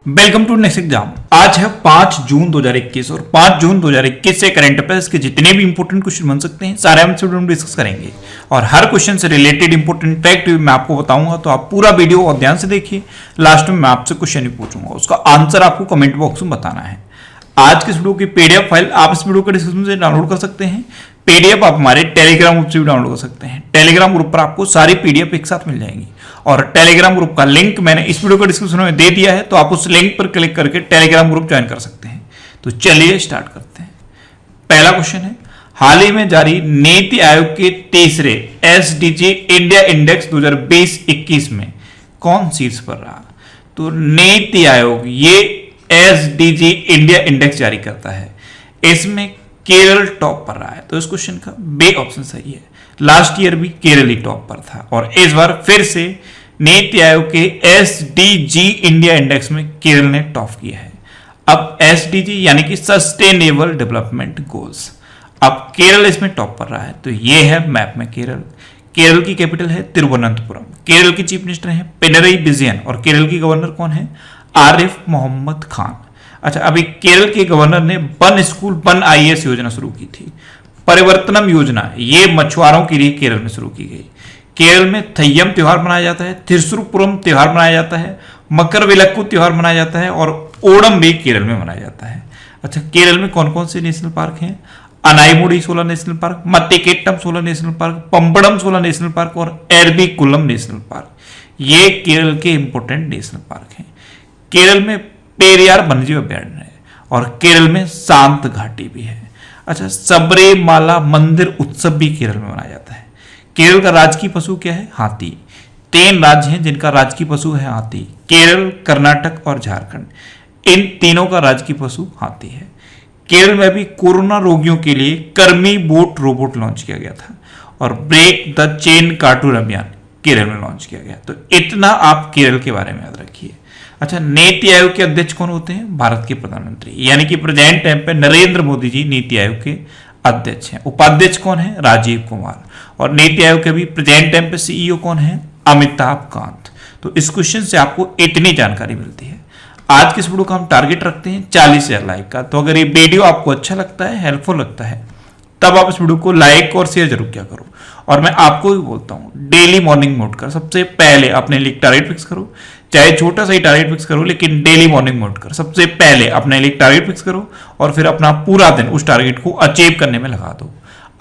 Welcome to next exam. आज है 5 जून 2021 और 5 जून 2021 से करंट अफेयर्स के जितने भी इंपॉर्टेंट क्वेश्चन बन सकते हैं सारे हम डिस्कस करेंगे और हर क्वेश्चन से रिलेटेड इंपॉर्टेंट फैक्ट मैं आपको बताऊंगा, तो आप पूरा वीडियो और ध्यान से देखिए। लास्ट में मैं आपसे क्वेश्चन भी पूछूंगा, उसका आंसर आपको कमेंट बॉक्स में बताना है। आज के इस वीडियो की पीडीएफ फाइल आप इस वीडियो के डिस्क्रिप्शन से डाउनलोड कर सकते हैं। पीडीएफ आप हमारे टेलीग्राम ग्रुप से भी डाउनलोड कर सकते हैं। टेलीग्राम ग्रुप पर आपको सारी पीडीएफ एक साथ मिल जाएंगी और टेलीग्राम ग्रुप का लिंक मैंने इस वीडियो के डिस्क्रिप्शन में दे दिया है, तो आप उस लिंक पर क्लिक करके टेलीग्राम ग्रुप ज्वाइन कर सकते हैं। तो चलिए स्टार्ट करते हैं। पहला क्वेश्चन है, हाल ही में जारी नीति आयोग के तीसरे एसडीजी इंडिया इंडेक्स 2020-21 में कौन शीर्ष पर रहा? तो नीति आयोग ये एसडीजी इंडिया इंडेक्स जारी करता है, इसमें केरल टॉप पर रहा है। तो इस क्वेश्चन का बी ऑप्शन सही है। लास्ट ईयर भी केरल ही टॉप पर था और इस बार फिर से नीति आयोग के एसडीजी इंडिया इंडेक्स में केरल ने टॉप किया है। अब एसडीजी यानी कि सस्टेनेबल डेवलपमेंट गोल्स, अब केरल इसमें टॉप पर रहा है। तो ये है मैप में केरल। केरल की कैपिटल है तिरुवनंतपुरम। केरल के चीफ मिनिस्टर हैं पिनरई विजयन और केरल की गवर्नर कौन है? आरिफ मोहम्मद खान। अच्छा, अभी केरल के गवर्नर ने वन स्कूल वन आईएएस योजना शुरू की थी। परिवर्तनम योजना ये मछुआरों के लिए केरल में शुरू की गई। केरल में थय्यम त्योहार मनाया जाता है, थिरुपुरम त्योहार मनाया जाता है, मकरविलक्कू त्योहार मनाया जाता है और ओणम भी केरल में मनाया जाता है। अच्छा, केरल में कौन कौन से नेशनल पार्क हैं? Anamudi 16 national park, Mathikettan 16 national park, Pambadum 16 national park और एरविकुलम नेशनल पार्क, ये केरल के इंपोर्टेंट नेशनल पार्क हैं। केरल में पेरियार वन्यजीव अभ्यारण्य है और केरल में शांत घाटी भी है। अच्छा, सबरीमाला मंदिर उत्सव भी केरल में मनाया जाता है। केरल का राजकीय पशु क्या है? हाथी। 3 राज्य हैं जिनका राजकीय पशु है हाथी, केरल, कर्नाटक और झारखंड। इन तीनों का राजकीय पशु हाथी है। केरल में भी कोरोना रोगियों के लिए कर्मी बोट रोबोट लॉन्च किया गया था और ब्रेक द चेन कार्टून अभियान केरल में लॉन्च किया गया। तो इतना आप केरल के बारे में याद रखिए। अच्छा, नीति आयोग के अध्यक्ष कौन होते हैं? भारत के प्रधानमंत्री, यानी कि प्रेजेंट टाइम पे नरेंद्र मोदी जी नीति आयोग के अध्यक्ष हैं। उपाध्यक्ष कौन है? राजीव कुमार। और नीति आयोग के भी प्रेजेंट टाइम पे सीईओ कौन है? अमिताभ कांत। तो इस क्वेश्चन से आपको इतनी जानकारी मिलती है। आज के इस वीडियो का हम टारगेट रखते हैं 40,000 लाइक का। तो अगर ये वीडियो आपको अच्छा लगता है, हेल्पफुल लगता है, तब आप इस वीडियो को लाइक और शेयर जरूर किया करो। और मैं आपको भी बोलता हूँ, डेली मॉर्निंग मोड कर सबसे पहले अपने लिए टारगेट फिक्स करो, चाहे छोटा सा ही टारगेट फिक्स करो, लेकिन डेली मॉर्निंग मोड कर सबसे पहले अपने लिए टारगेट फिक्स करो और फिर अपना पूरा दिन उस टारगेट को अचीव करने में लगा दो।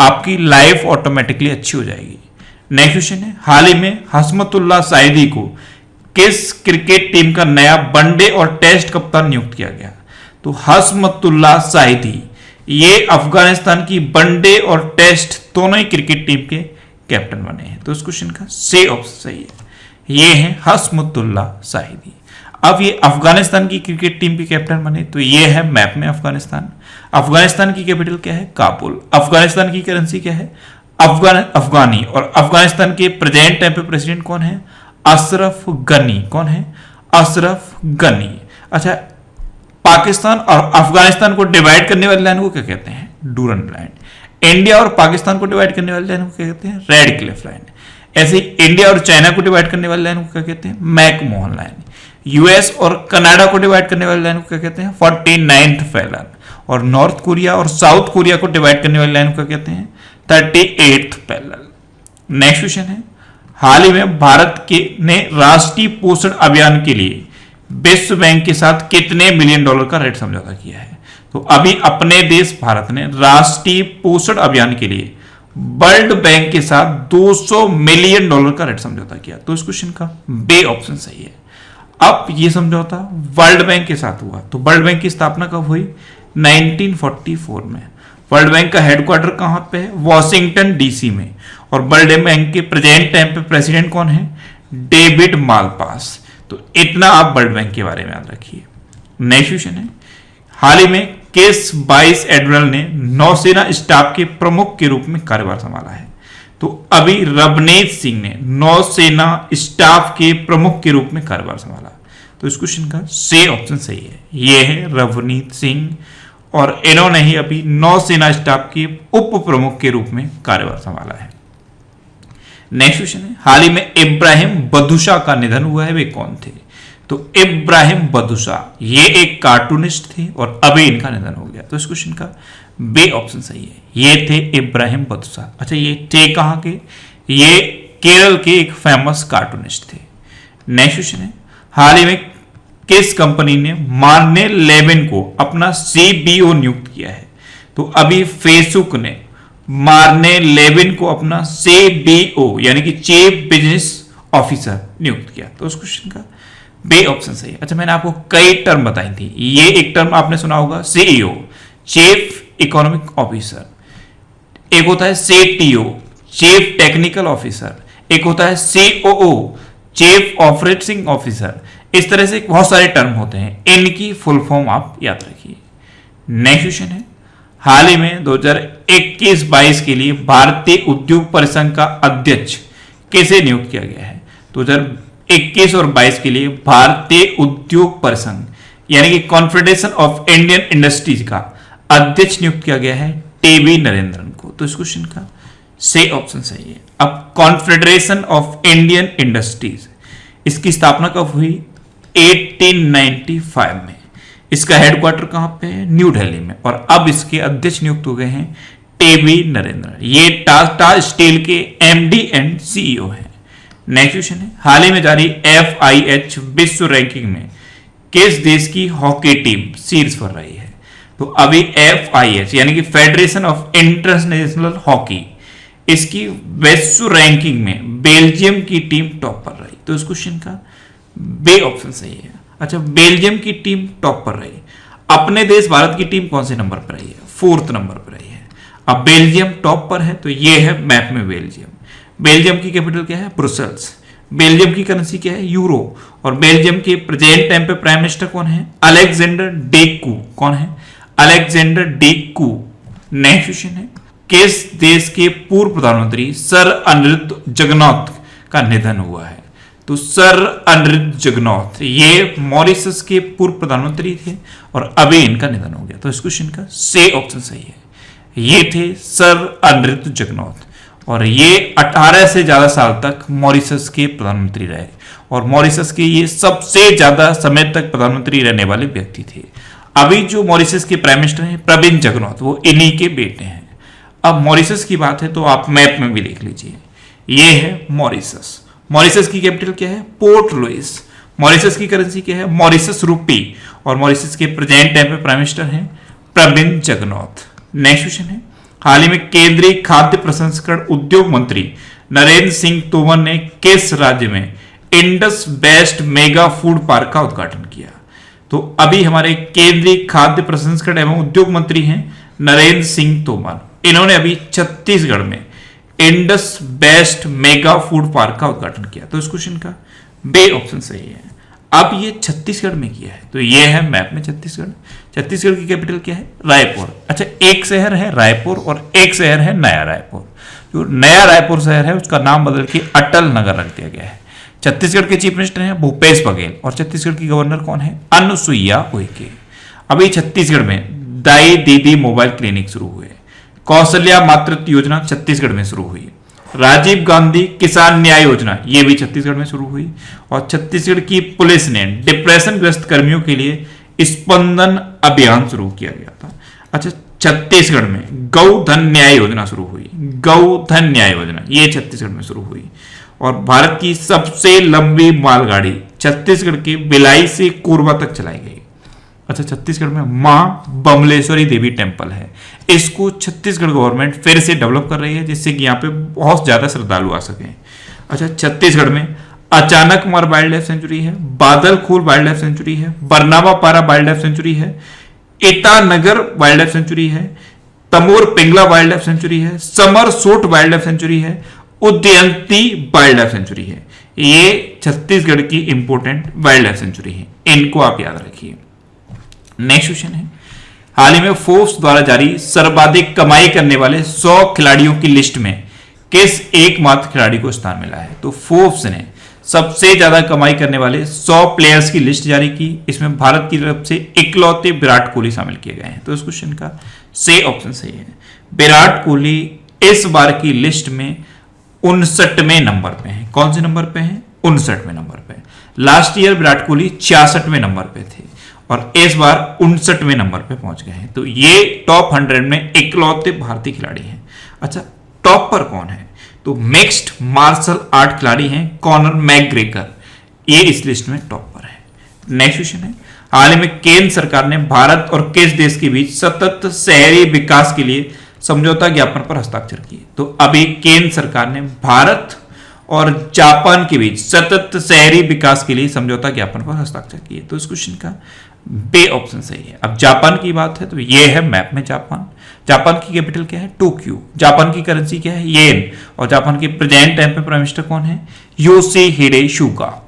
आपकी लाइफ ऑटोमेटिकली अच्छी हो जाएगी। नेक्स्ट क्वेश्चन है, हाल ही में हसमतुल्लाह साहिदी को किस क्रिकेट टीम का नया वनडे और टेस्ट कप्तान नियुक्त किया गया? तो हसमतुल्लाह साहिदी ये अफगानिस्तान की वनडे और टेस्ट दोनों ही क्रिकेट टीम के कैप्टन बने हैं। तो इस क्वेश्चन का सी ऑप्शन सही है। ये है हसमतुल्लाह साहिदी। अब ये अफगानिस्तान की क्रिकेट टीम के कैप्टन बने, तो ये है मैप में अफगानिस्तान। अफगानिस्तान की कैपिटल क्या है? काबुल। अफगानिस्तान की करेंसी क्या है? अफगानी। और अफगानिस्तान के प्रेजेंट टाइम पे प्रेसिडेंट कौन है? अशरफ गनी। कौन है? अशरफ गनी। अच्छा, पाकिस्तान और अफगानिस्तान को डिवाइड करने वाली लाइन को क्या कहते हैं? Durand line. इंडिया और पाकिस्तान को डिवाइड करने वाली लाइन को क्या कहते हैं? Red Cliff line. ऐसे इंडिया और चाइना को डिवाइड करने वाली लाइन को क्या कहते हैं? McMahon line. यूएस और कनाडा को डिवाइड करने वाली लाइन को क्या कहते हैं? 49th parallel. और नॉर्थ कोरिया और साउथ कोरिया को डिवाइड करने वाली लाइन को क्या कहते हैं? 38th parallel. नेक्स्ट क्वेश्चन है, हाल ही में भारत के ने राष्ट्रीय पोषण अभियान के लिए विश्व बैंक के साथ कितने $1 बिलियन का ऋण समझौता किया है? तो अभी अपने देश भारत ने राष्ट्रीय पोषण अभियान के लिए वर्ल्ड बैंक के साथ $200 मिलियन का ऋण समझौता किया। तो इस क्वेश्चन का बी ऑप्शन सही है। अब ये समझौता वर्ल्ड बैंक के साथ हुआ। तो वर्ल्ड बैंक की स्थापना कब हुई? 1944 में। वर्ल्ड बैंक का हेडक्वार्टर कहां पे है? वॉशिंगटन डीसी में। और वर्ल्ड बैंक के प्रेजेंट टाइम पे प्रेसिडेंट कौन है? David Malpass. तो इतना आप वर्ल्ड बैंक के बारे में याद रखिए। नेक्स्ट क्वेश्चन है, हाल ही में किस वाइस एडमिरल ने नौसेना स्टाफ के प्रमुख के रूप में कार्यभार संभाला है? तो अभी रवनीत सिंह ने नौसेना स्टाफ के प्रमुख के रूप में कार्यभार संभाला। तो इस क्वेश्चन का सी ऑप्शन सही है। ये है रवनीत सिंह और इन्होंने ही अभी नौसेना स्टाफ के उप प्रमुख के रूप में कार्यभार संभाला है। नेक्स्ट क्वेश्चन है, हाल ही में इब्राहिम बदुशा का निधन हुआ है, वे कौन थे? तो इब्राहिम बदुसा ये एक कार्टूनिस्ट थे और अभी इनका निधन हो गया। तो इस क्वेश्चन का बे ऑप्शन सही है, ये थे इब्राहिम बदुसा। अच्छा, ये थे कहां के? ये केरल के एक फेमस कार्टूनिस्ट थे। नेक्स्ट क्वेश्चन है, हाल ही में किस कंपनी ने मार्ने लेविन को अपना सीबीओ नियुक्त किया है? तो अभी फेसबुक ने मार्ने लेविन को अपना सीबीओ यानी कि चीफ बिजनेस ऑफिसर नियुक्त किया। तो उस क्वेश्चन का बे ऑप्शन सही है। अच्छा, मैंने आपको कई टर्म बताई थी, ये एक टर्म आपने सुना होगा सीईओ, चीफ इकोनॉमिक ऑफिसर, एक होता है सीटीओ, चीफ टेक्निकल ऑफिसर, एक होता है सीओओ, चीफ ऑपरेटिंग ऑफिसर। इस तरह से बहुत सारे टर्म होते हैं, इनकी फुल फॉर्म आप याद रखिए। नेक्स्ट क्वेश्चन है, हाल ही में 2021-22 के लिए भारतीय उद्योग परिसंघ का अध्यक्ष किसे नियुक्त किया गया है? 2021 और 22 के लिए भारतीय उद्योग परिसंघ यानी कि कॉन्फेडरेशन ऑफ इंडियन इंडस्ट्रीज का अध्यक्ष नियुक्त किया गया है टीवी नरेंद्रन को। तो इस क्वेश्चन का सही ऑप्शन सही है। अब कॉन्फेडरेशन ऑफ इंडियन इंडस्ट्रीज, इसकी स्थापना कब हुई? 1895 में। इसका हेडक्वार्टर कहां पे है? न्यू दिल्ली में। और अब इसके अध्यक्ष नियुक्त हो गए हैं टीवी नरेंद्रन, ये टाटा स्टील के एमडी एंड सीईओ हैं। नेक्स्ट क्वेश्चन है, हाल ही में जारी FIH विश्व रैंकिंग में किस देश की हॉकी टीम शीर्ष पर रही है? तो अभी FIH यानी कि फेडरेशन ऑफ इंटरनेशनल हॉकी, इसकी विश्व रैंकिंग में बेल्जियम की टीम टॉप पर रही। तो इस क्वेश्चन का बे ऑप्शन सही है। अच्छा, बेल्जियम की टीम टॉप पर रही। अपने देश भारत की टीम कौन से नंबर पर रही है? 4th नंबर पर रही है। अब बेल्जियम टॉप पर है तो ये है मैप में बेल्जियम। बेल्जियम की कैपिटल क्या है? ब्रुसेल्स। बेल्जियम की करेंसी क्या है? यूरो। और बेल्जियम के प्रेजेंट टाइम पे प्राइम मिनिस्टर कौन है? अलेक्जेंडर डेकू। कौन है? अलेक्जेंडर डेकू। नेक्स्ट क्वेश्चन है, किस देश के पूर्व प्रधानमंत्री सर अनिरुद्ध जगन्नाथ का निधन हुआ है? तो सर अनिरुद्ध जगन्नाथ ये मॉरिशस के पूर्व प्रधानमंत्री थे और अभी इनका निधन हो गया। तो इस क्वेश्चन का सही ऑप्शन सही है, ये थे सर अनिरुद्ध जगन्नाथ और ये 18 से ज्यादा साल तक मॉरिशस के प्रधानमंत्री रहे और मॉरिशस के ये सबसे ज्यादा समय तक प्रधानमंत्री रहने वाले व्यक्ति थे। अभी जो मॉरिशस के प्राइम मिनिस्टर हैं प्रविंद जगन्नाथ, वो इन्हीं के बेटे हैं। अब मॉरिशस की बात है तो आप मैप में भी लिख लीजिए, ये है मॉरिशस। मॉरिशस की कैपिटल क्या है? Port Louis. मॉरिशस की करेंसी क्या है? Mauritius rupee. और मॉरिशस के प्रेजेंट टाइम पे प्राइम मिनिस्टर हैं प्रविंद जगन्नाथ। नेक्स्ट क्वेश्चन है, हाल ही में केंद्रीय खाद्य प्रसंस्करण उद्योग मंत्री नरेंद्र सिंह तोमर ने किस राज्य में Indus best mega food park का उद्घाटन किया? तो अभी हमारे केंद्रीय खाद्य प्रसंस्करण एवं उद्योग मंत्री हैं नरेंद्र सिंह तोमर। इन्होंने अभी छत्तीसगढ़ में Indus best mega food park का उद्घाटन किया। तो इस क्वेश्चन का बे ऑप्शन सही है। अब ये छत्तीसगढ़ में किया है तो ये है मैप में छत्तीसगढ़। छत्तीसगढ़ की कैपिटल क्या है? रायपुर। अच्छा, एक शहर है रायपुर और एक शहर है नया रायपुर। जो नया रायपुर शहर है उसका नाम बदल के अटल नगर रख दिया गया है। छत्तीसगढ़ के चीफ मिनिस्टर हैं भूपेश बघेल और छत्तीसगढ़ की गवर्नर कौन है? अनुसुईया उइके। अभी छत्तीसगढ़ में दाई दीदी मोबाइल क्लिनिक शुरू हुए। कौशल्या मातृत्व योजना छत्तीसगढ़ में शुरू हुई। राजीव गांधी किसान न्याय योजना ये भी छत्तीसगढ़ में शुरू हुई। और छत्तीसगढ़ की पुलिस ने डिप्रेशन ग्रस्त कर्मियों के लिए स्पंदन अभियान शुरू किया गया था। अच्छा, छत्तीसगढ़ में गौधन न्याय योजना शुरू हुई। गौधन न्याय योजना ये छत्तीसगढ़ में शुरू हुई। और भारत की सबसे लंबी मालगाड़ी छत्तीसगढ़ के भिलाई से कोरबा तक चलाई गई। अच्छा, छत्तीसगढ़ में मां बमलेश्वरी देवी टेम्पल है, इसको छत्तीसगढ़ गवर्नमेंट फिर से डेवलप कर रही है जिससे कि यहाँ पे बहुत ज्यादा श्रद्धालु आ सके। अच्छा, छत्तीसगढ़ में अचानकमार वाइल्ड लाइफ सेंचुरी है, बादलखोल वाइल्ड लाइफ सेंचुरी है, बरनावा पारा वाइल्ड लाइफ सेंचुरी है, ईटानगर वाइल्ड लाइफ सेंचुरी है, Tamor Pingala wild life sanctuary है, समरसोट वाइल्ड लाइफ सेंचुरी है, उदयंती वाइल्ड लाइफ सेंचुरी है। ये छत्तीसगढ़ की इंपोर्टेंट वाइल्ड लाइफ सेंचुरी है, इनको आप याद रखिए। नेक्स्ट क्वेश्चन है, हाल ही में फोर्ब्स द्वारा जारी सर्वाधिक कमाई करने वाले 100 खिलाड़ियों की लिस्ट में किस एकमात्र खिलाड़ी को स्थान मिला है? तो फोर्ब्स ने सबसे ज्यादा कमाई करने वाले 100 प्लेयर्स की लिस्ट जारी की। इसमें भारत की तरफ से इकलौते विराट कोहली शामिल किए गए हैं। तो इस क्वेश्चन का सही ऑप्शन सही है। विराट कोहली इस बार की लिस्ट में 59वें नंबर पे हैं। कौन से नंबर पे हैं? 59वें नंबर पे। लास्ट ईयर विराट कोहली 66वें नंबर पे थे और इस बार 59वें नंबर पे पहुंच गए हैं। तो ये टॉप 100 में इकलौते भारतीय खिलाड़ी हैं। अच्छा, टॉप पर कौन है? तो मिक्स्ड मार्शल आर्ट खिलाड़ी हैं कॉनर मैकग्रेगर, ये इस लिस्ट में टॉप पर है। नेक्स्ट क्वेश्चन है, हाल ही में केंद्र सरकार ने भारत और किस देश के बीच सतत शहरी विकास के लिए समझौता ज्ञापन पर हस्ताक्षर किए? तो अभी केंद्र सरकार ने भारत और जापान के बीच सतत शहरी विकास के लिए समझौता ज्ञापन पर हस्ताक्षर किए। तो इस क्वेश्चन का बे ऑप्शन सही है। अब जापान की बात है तो ये है मैप में जापान। जापान की कैपिटल क्या है? टोक्यो। जापान की करेंसी क्या है? येन। और जापान के प्रेजेंट टाइम पे प्राइम मिनिस्टर कौन है? योशिहिडे सुगा।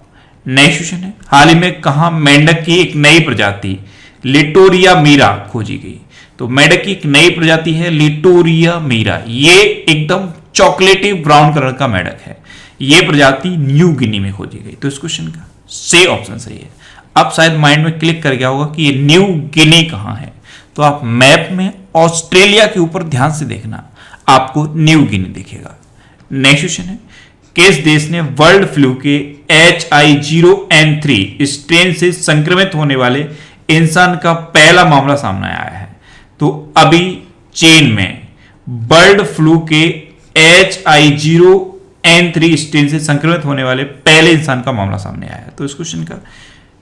नेक्स्ट क्वेश्चन है, हाल ही में कहा मेंढक की एक नई प्रजाति लिटोरिया मीरा खोजी गई? तो मेंढक की एक नई प्रजाति है लिटोरिया मीरा। ये एकदम चॉकलेटी ब्राउन कलर का मेंढक है। ये प्रजाति न्यू गिनी में खोजी गई। तो इस क्वेश्चन का सी ऑप्शन सही है। अब शायद माइंड में क्लिक कर गया होगा कि ये न्यू गिनी कहां है। तो आप मैप में ऑस्ट्रेलिया के ऊपर ध्यान से देखना, आपको न्यू गिनी दिखेगा। नेक्स्ट क्वेश्चन है, किस देश ने वर्ल्ड फ्लू के H5N3 स्ट्रेन से संक्रमित होने वाले इंसान का पहला मामला सामने आया है? तो अभी चीन में बर्ड फ्लू के H5N3 स्ट्रेन से संक्रमित होने वाले पहले इंसान का मामला सामने आया है। तो इस क्वेश्चन का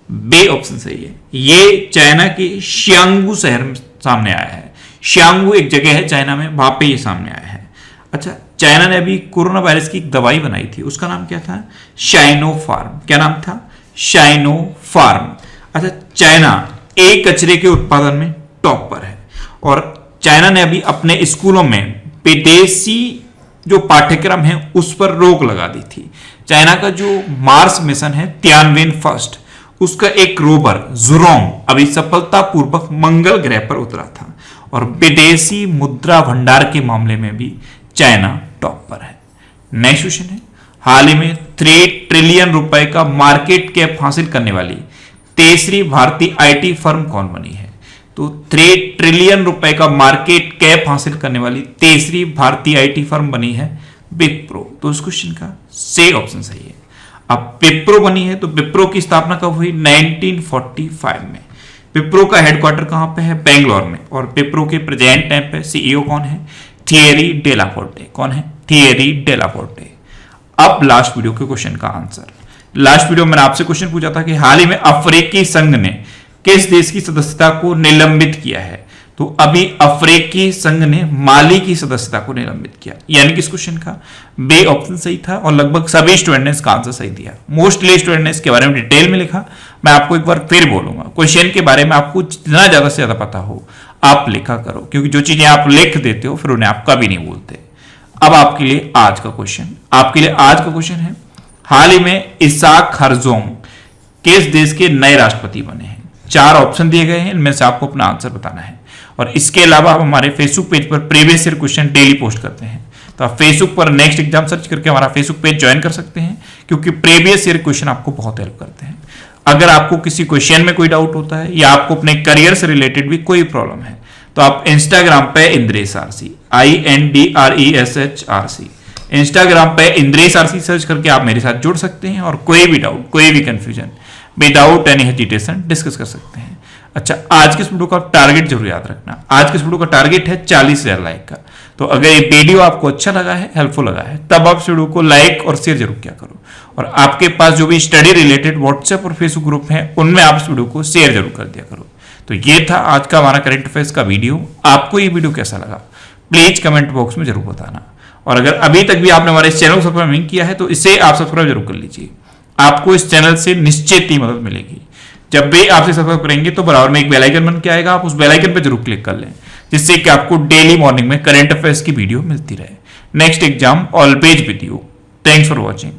बे ऑप्शन सही है। ये चाइना के शियांगू शहर में सामने आया है। शियांगू एक जगह है चाइना में, वहां पे ये सामने आया है। अच्छा, चाइना ने अभी कोरोना वायरस की एक दवाई बनाई थी, उसका नाम क्या था? शाइनोफार्म। क्या नाम था? शाइनोफार्म। अच्छा, चाइना एक कचरे के उत्पादन में टॉप पर है और चाइना ने अभी अपने स्कूलों में विदेशी जो पाठ्यक्रम है उस पर रोक लगा दी थी। चाइना का जो मार्स मिशन है तियानवेन फर्स्ट, उसका एक रोवर जुरोंग अभी सफलतापूर्वक मंगल ग्रह पर उतरा था और विदेशी मुद्रा भंडार के मामले में भी चाइना टॉप पर है। नेक्स्ट क्वेश्चन है, हाल ही में 3 ट्रिलियन रुपए का मार्केट कैप हासिल करने वाली तीसरी भारतीय आईटी फर्म कौन बनी है? तो 3 ट्रिलियन रुपए का मार्केट कैप हासिल करने वाली तीसरी भारतीय आईटी फर्म बनी है विप्रो। तो इस क्वेश्चन का सी ऑप्शन सही है। अब विप्रो बनी है तो विप्रो की स्थापना कब हुई? 1945 में। विप्रो का हेडक्वार्टर कहां पे है? बेंगलोर में। और विप्रो के प्रेजेंट टाइम पे सीईओ कौन है? Thierry Delaporte. कौन है? Thierry Delaporte. अब लास्ट वीडियो के क्वेश्चन का आंसर। लास्ट वीडियो में मैंने आपसे क्वेश्चन पूछा था कि हाल ही में अफ्रीकी संघ ने किस देश की सदस्यता को निलंबित किया है? तो अभी अफ्रीकी संघ ने माली की सदस्यता को निलंबित किया। यानी कि इस क्वेश्चन का बे ऑप्शन सही था और लगभग सभी स्टूडेंट ने इसका आंसर सही दिया। मोस्टली स्टूडेंट ने इसके बारे में डिटेल में लिखा। मैं आपको एक बार फिर बोलूंगा, क्वेश्चन के बारे में आपको जितना ज्यादा से ज्यादा पता हो आप लिखा करो, क्योंकि जो चीजें आप लिख देते हो फिर उन्हें आप कभी नहीं भूलते। अब आपके लिए आज का क्वेश्चन है, हाल ही में इसाक हरजोग किस देश के नए राष्ट्रपति बने हैं? 4 ऑप्शन दिए गए हैं, इनमें से आपको अपना आंसर बताना है। और इसके अलावा हम हमारे फेसबुक पेज पर previous year question daily post करते हैं, तो आप फेसबुक पर नेक्स्ट एग्जाम सर्च करके हमारा फेसबुक पेज ज्वाइन कर सकते हैं, क्योंकि प्रीवियस ईयर क्वेश्चन आपको बहुत हेल्प करते हैं। अगर आपको किसी क्वेश्चन में कोई डाउट होता है या आपको अपने करियर से रिलेटेड भी कोई प्रॉब्लम है तो आप इंस्टाग्राम पे इंद्रेश आरसी INDRESHRC इंस्टाग्राम पे इंद्रेश आरसी सर्च करके आप मेरे साथ जुड़ सकते हैं और कोई भी डाउट, कोई भी confusion without any hesitation discuss कर सकते हैं। अच्छा, आज के इस वीडियो का टारगेट जरूर याद रखना। आज के इस वीडियो का टारगेट है 40,000 लाइक का। तो अगर ये वीडियो आपको अच्छा लगा है, हेल्पफुल लगा है, तब आप इस वीडियो को लाइक और शेयर जरूर किया करो। और आपके पास जो भी स्टडी रिलेटेड व्हाट्सएप और फेसबुक ग्रुप है उनमें आप इस वीडियो को शेयर जरूर कर दिया करो। तो ये था आज का हमारा करंट अफेयर्स का वीडियो। आपको ये वीडियो कैसा लगा प्लीज कमेंट बॉक्स में जरूर बताना। और अगर अभी तक भी आपने हमारे चैनल को सब्सक्राइब नहीं किया है तो इसे आप सब्सक्राइब जरूर कर लीजिए। आपको इस चैनल से निश्चित ही मदद मिलेगी। जब भी आप सब्सक्राइब करेंगे तो बराबर में एक बेल आइकन बन के आएगा, आप उस बेल आइकन पर जरूर क्लिक कर लें, जिससे कि आपको डेली मॉर्निंग में करंट अफेयर्स की वीडियो मिलती रहे। Next exam always with you. Thanks for watching.